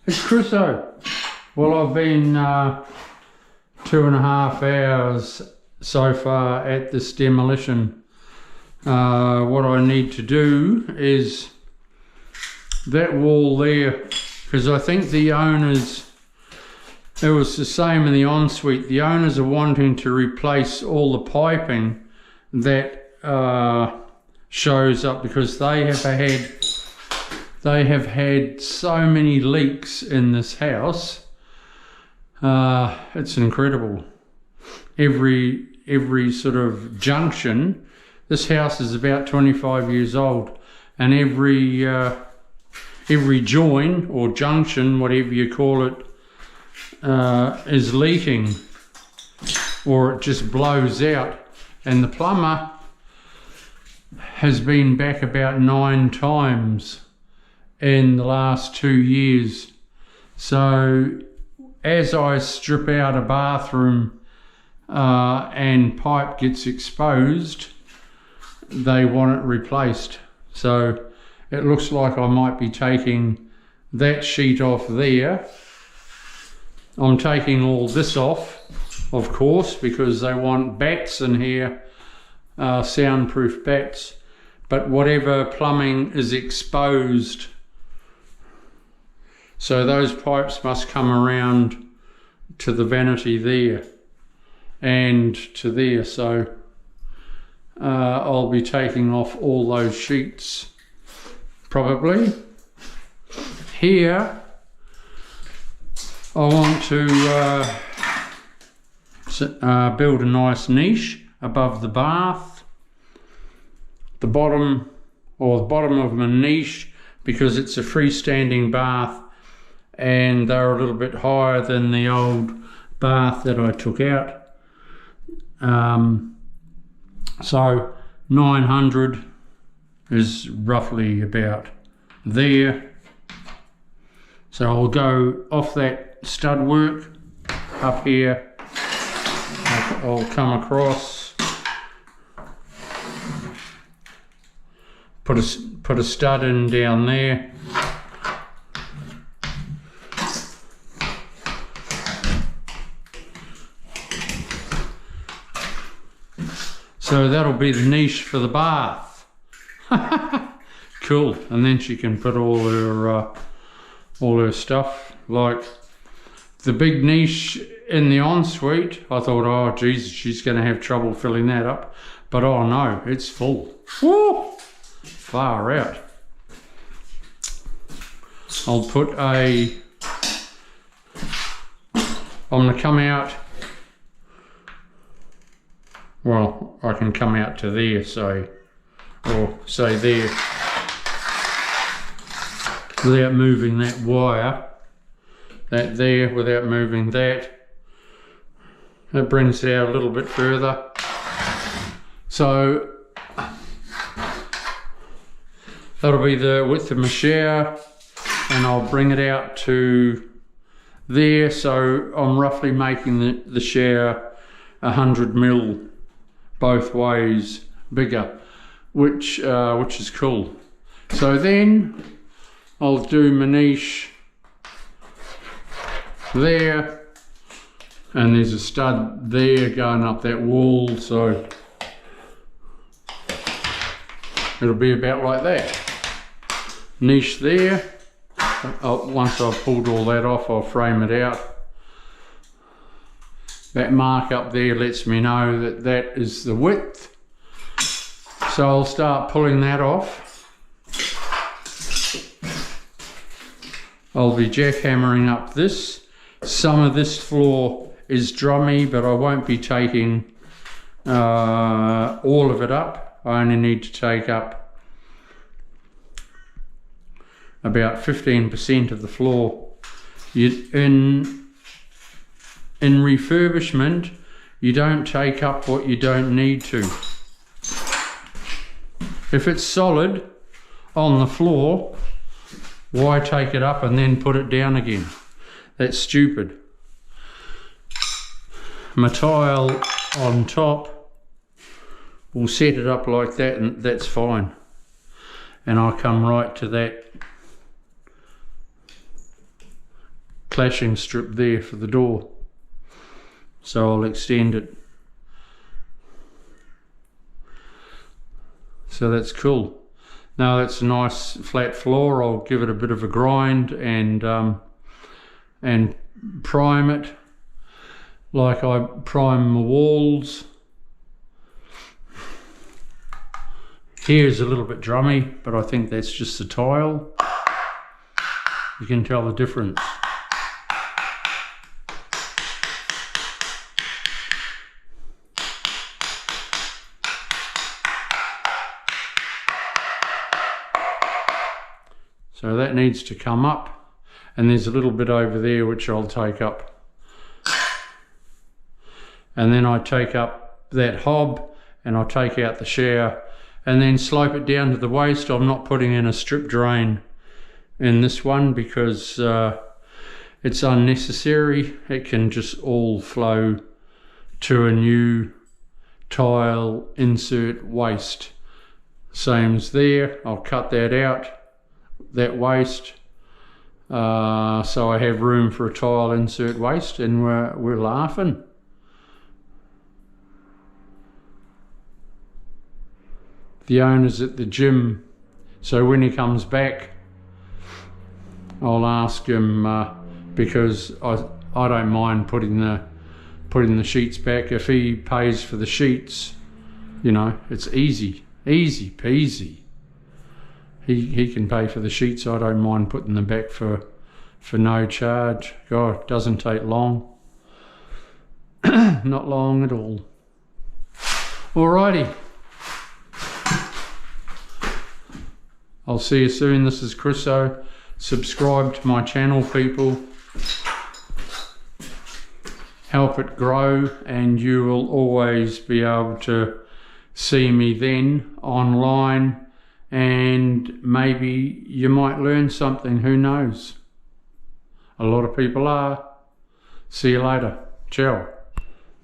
It's Crusoe. Well, I've been 2.5 hours so far at this demolition. What I need to do is that wall there, because I think the owners, it was the same in the ensuite, the owners are wanting to replace all the piping that shows up, because they have had so many leaks in this house. It's incredible. Every sort of junction, this house is about 25 years old, and every join or junction, whatever you call it, is leaking, or it just blows out. And the plumber has been back about 9 times in the last 2 years. So as I strip out a bathroom and pipe gets exposed, they want it replaced. So it looks like I might be taking that sheet off there. I'm taking all this off, of course, because they want bats in here, soundproof bats. But whatever plumbing is exposed, so those pipes must come around to the vanity there and to there. So I'll be taking off all those sheets probably. Here I want to build a nice niche above the bath. The bottom of my niche, because it's a freestanding bath and they're a little bit higher than the old bath that I took out. So 900 is roughly about there. So I'll go off that stud work up here. I'll come across, put a stud in down there. So that'll be the niche for the bath. Cool. And then she can put all her stuff, like the big niche in the ensuite. I thought, oh Jesus, she's going to have trouble filling that up, but oh no, it's full. Woo! Far out. I'm going to come out. Well, I can come out to there, so, or say there, without moving that wire, that there, without moving that. That brings it out a little bit further. So that'll be the width of my shower, and I'll bring it out to there. So I'm roughly making the shower 100 mil both ways bigger, which is cool. So then I'll do my niche there, and there's a stud there going up that wall, so it'll be about like that. Niche there. Once I've pulled all that off, I'll frame it out. That mark up there lets me know that that is the width. So I'll start pulling that off. I'll be jackhammering up this. Some of this floor is drummy, but I won't be taking all of it up. I only need to take up about 15% of the floor. In refurbishment, you don't take up what you don't need to. If it's solid on the floor, why take it up and then put it down again? That's stupid. My tile on top will set it up like that, and that's fine. And I'll come right to that clashing strip there for the door. So I'll extend it. So that's cool. Now that's a nice flat floor. I'll give it a bit of a grind and prime it like I prime my walls. Here's a little bit drummy, but I think that's just the tile. You can tell the difference. So that needs to come up, and there's a little bit over there which I'll take up. And then I take up that hob and I'll take out the shower and then slope it down to the waste. I'm not putting in a strip drain in this one because it's unnecessary. It can just all flow to a new tile insert waste. Same as there. I'll cut that out, that waste, so I have room for a tile insert waste, and we're laughing. The owner's at the gym, so when he comes back I'll ask him, because I don't mind putting the sheets back. If he pays for the sheets, you know, it's easy peasy. He can pay for the sheets. I don't mind putting them back for no charge. God, it doesn't take long. Not long at all. Alrighty. I'll see you soon. This is Chriso. Subscribe to my channel, people. Help it grow, and you will always be able to see me then online, and maybe you might learn something. Who knows? A lot of people are. See you later. Ciao.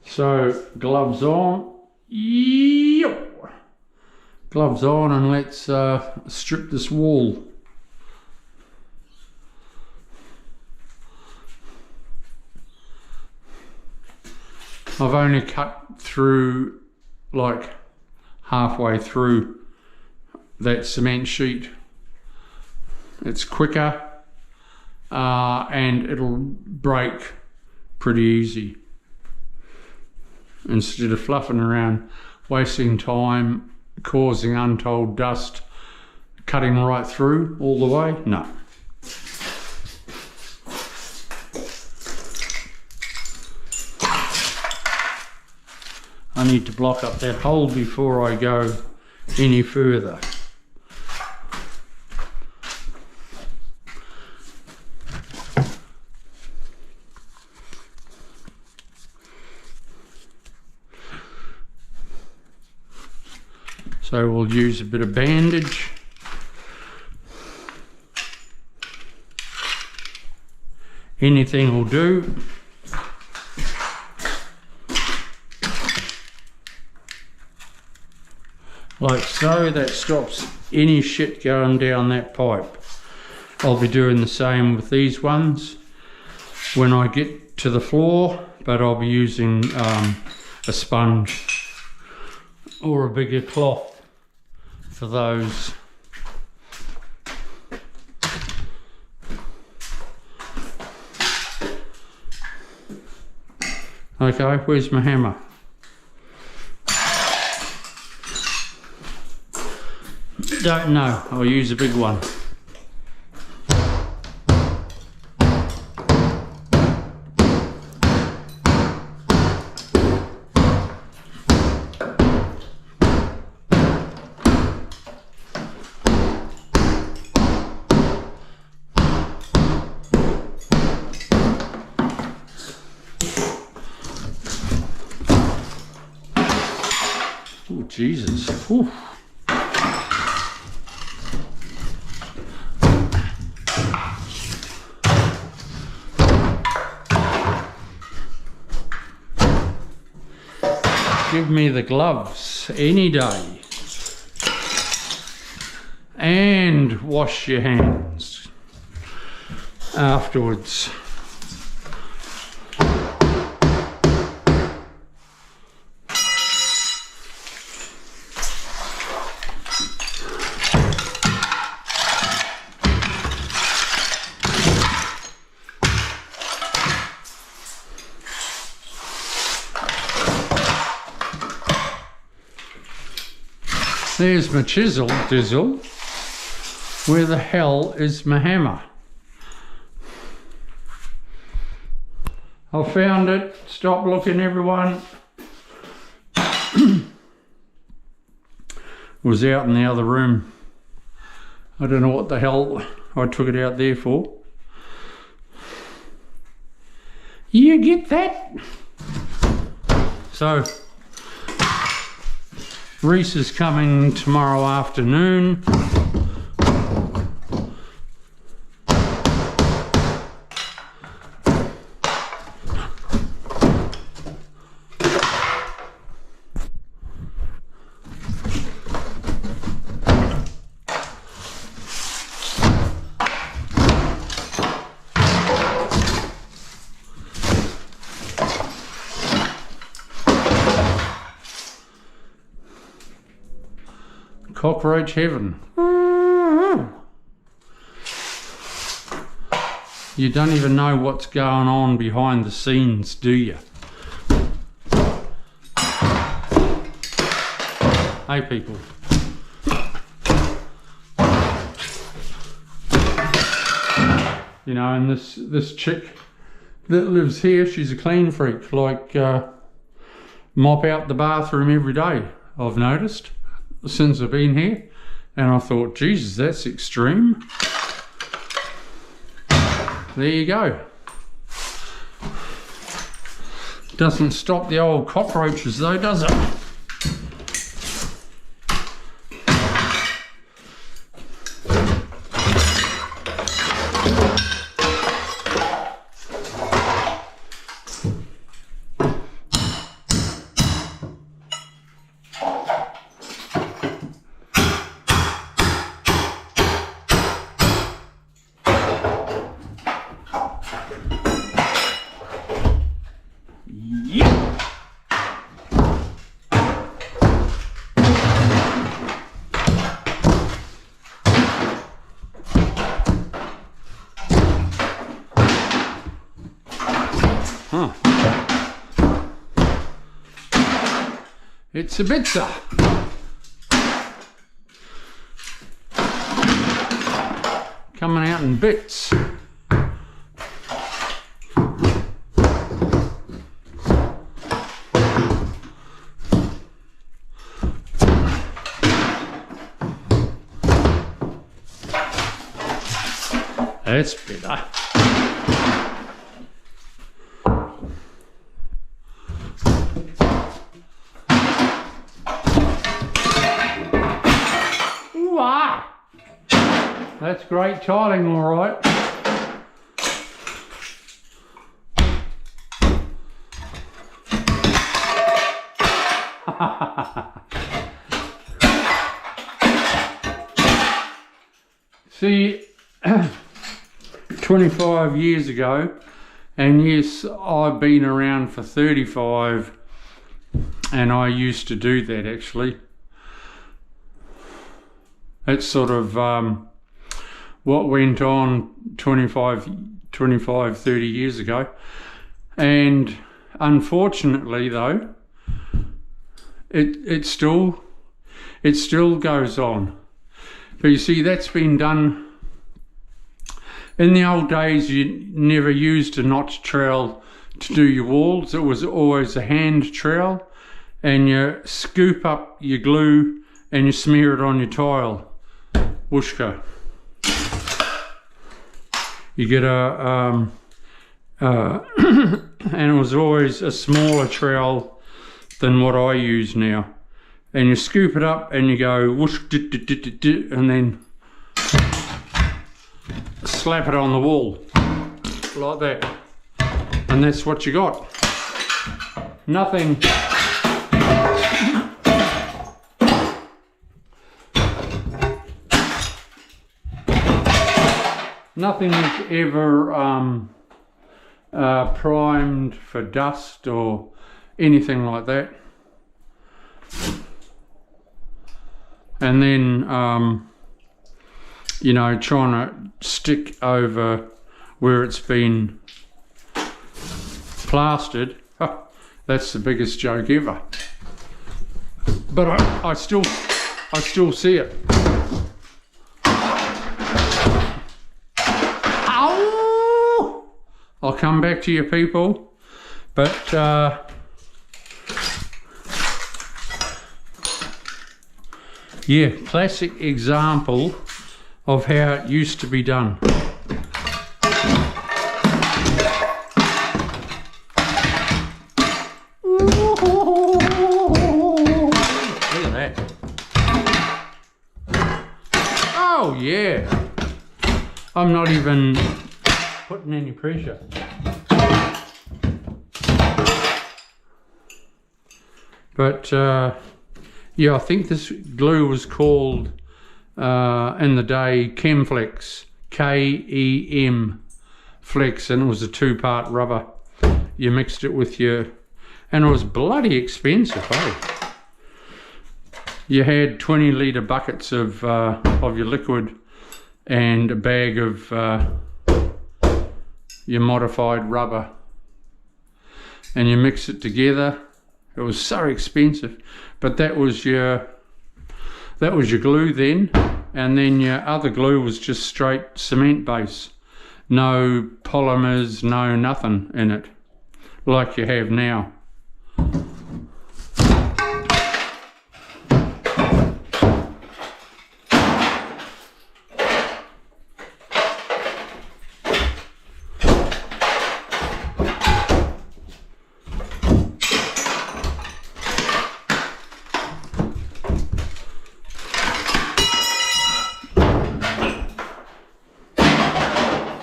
So, gloves on. Yep. Gloves on, and let's strip this wall. I've only cut through like halfway through that cement sheet. It's quicker and it'll break pretty easy. Instead of fluffing around, wasting time, causing untold dust, cutting right through all the way, no. I need to block up that hole before I go any further. So we'll use a bit of bandage. Anything will do. Like so, that stops any shit going down that pipe. I'll be doing the same with these ones when I get to the floor, but I'll be using a sponge or a bigger cloth for those. Okay, where's my hammer? Don't know, I'll use a big one. Oh, Jesus. Whew. Give me the gloves any day. And wash your hands afterwards. There's my chisel, Dizzle. Where the hell is my hammer? I found it. Stop looking, everyone. It was out in the other room. I don't know what the hell I took it out there for. You get that? So, Reese is coming tomorrow afternoon. Cockroach heaven. You don't even know what's going on behind the scenes, do you? Hey people. You know, and this chick that lives here, she's a clean freak, like mop out the bathroom every day, I've noticed, since I've been here. And I thought, Jesus, that's extreme. There you go. Doesn't stop the old cockroaches though, does it? Huh. It's a bitsa. Coming out in bits. That's better. That's great tiling, all right. See, 25 years ago, and yes, I've been around for 35, and I used to do that actually. It's sort of what went on 25, 30 years ago. And unfortunately though, it still goes on. But you see, that's been done. In the old days, you never used a notch trowel to do your walls. It was always a hand trowel, and you scoop up your glue and you smear it on your tile. Whooshka. You get and it was always a smaller trowel than what I use now. And you scoop it up and you go whoosh, and then slap it on the wall like that, and that's what you got. Nothing is ever primed for dust or anything like that. And then you know, trying to stick over where it's been plastered, that's the biggest joke ever. But I still I still see it. Ow! I'll come back to you people, but yeah, classic example of how it used to be done. Oh yeah, I'm not even putting any pressure. But yeah, I think this glue was called in the day Kemflex, K-E-M Flex, and it was a 2-part rubber. You mixed it with your, and it was bloody expensive, eh? You had 20-litre buckets of your liquid and a bag of your modified rubber, and you mix it together. It was so expensive, but that was your glue then, and then your other glue was just straight cement base, no polymers, no nothing in it, like you have now.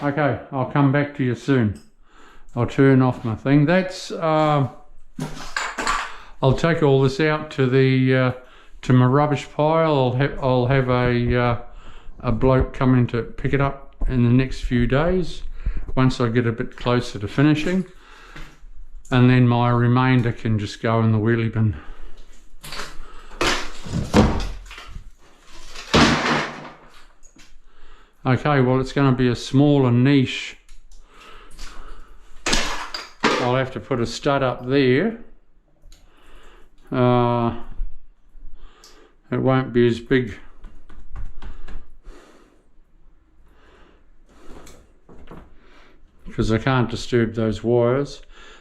Okay, I'll come back to you soon. I'll turn off my thing. That's I'll take all this out to the to my rubbish pile. I'll have a bloke coming to pick it up in the next few days once I get a bit closer to finishing, and then my remainder can just go in the wheelie bin. Okay, well, it's going to be a smaller niche. I'll have to put a stud up there. It won't be as big. Because I can't disturb those wires.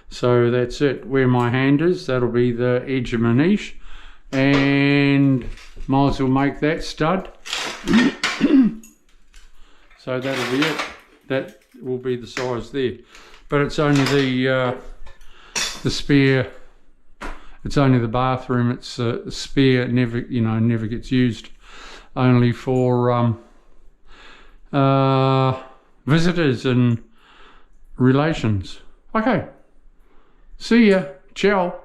So that's it. Where my hand is, that'll be the edge of my niche. And might as well make that stud. So that'll be it. That will be the size there. But it's only the spare. It's only the bathroom. It's spare. Never gets used. Only for visitors and relations. Okay. See ya. Ciao.